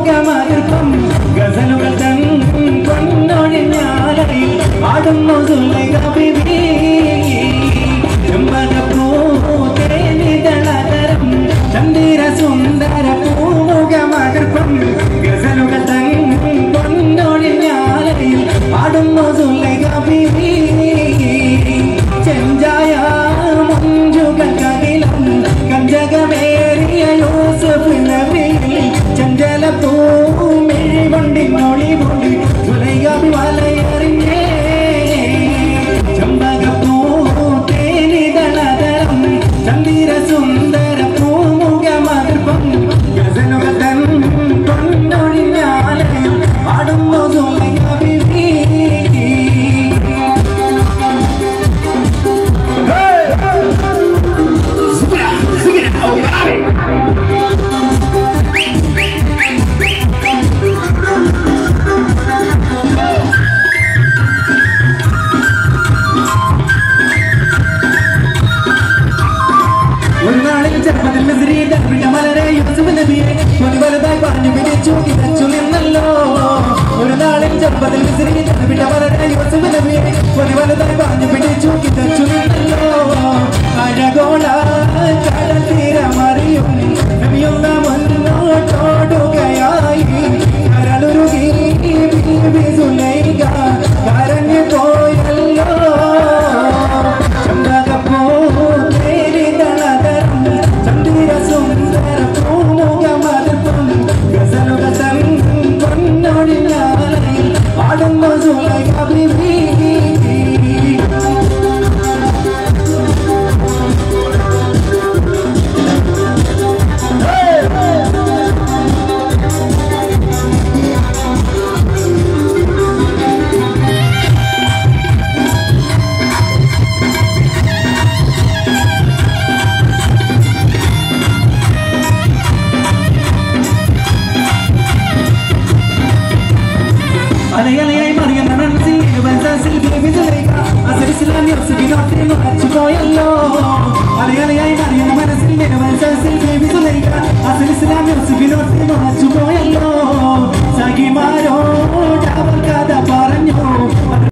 പൂമുഖമാർപ്പം ഗസലുകൾ തൻ പൊന്നൊഴിഞ്ഞാലയിൽ ആടുന്നു സുലൈഖ ബീവി ചെമ്പകപ്പൂ തേനിതളതരം ചന്ദിര സുന്ദര പൂമുഖമാർപ്പം ഗസലുകൾ തൻ പൊന്നൊഴിഞ്ഞാലയിൽ ആടുന്നു സുലൈഖ ബീവി ചെഞ്ചായ മുഞ്ചുകൾക്കകിലം കഞ്ചകമേറിയ യൂസഫ് നബിയിൽ ചഞ്ചല പൂമിഴി കൊണ്ടി മൊഴി കൊണ്ടി സുലൈഖ ബീവി വലയറിഞ്ഞേ ചെമ്പകപ്പൂ തേനിതളതരം ചന്ദിര സുന്ദര പൂമുഖമർപ്പം ഗസലുകൾ തൻ പൊന്നൊഴിഞ്ഞാലയിൽ ആടുന്നു സുലൈഖ ബീവി ഒരു നാളിൽ ചെറുപ്പത്തിൽ മിസ്രിയുടെ മലരെ യൂസഫ് നബിയെ വലുതായി പറഞ്ഞു പിടിച്ചു കിതച്ചു നിന്നല്ലോ ഒരു നാളിൽ ചെറുപ്പത്തിൽ മിസ്രിയുടെ മലരെ യൂസഫ് നബിയെ വലുതായി പറഞ്ഞു പിടിച്ചു കിതച്ചു നിന്നല്ലോ അഴകോള കടൽ തീരമറിയും നബിയുള്ള മുന്നോട്ടോടുകയായി കരളുരുകി ബീവി സുലൈഖ കരഞ്ഞു പോയല്ലോ ചെമ്പകപ്പൂ തേനിതളതരം ചന്ദിര സുന്ദര പൂമുഖമർപ്പം ഗസലുകൾ തൻ പൊന്നൊഴിഞ്ഞാലയിൽ ആടുന്നു സുലൈഖ ബീവി അലയലയായി മറിയുന്ന മനസ്സിൽ ബൻസാസിൽ ബീവി സുലൈഖ അസൽ ഇസ്ലാം യൂസഫിനോട്ട് മറച്ചുപോയല്ലോ അലയലയായി മറിയുന്ന മനസ്സിൽ ബൻസാസിൽ ബീവി സുലൈഖ അസൽ ഇസ്ലാം യൂസഫിനോട്ട് മറച്ചു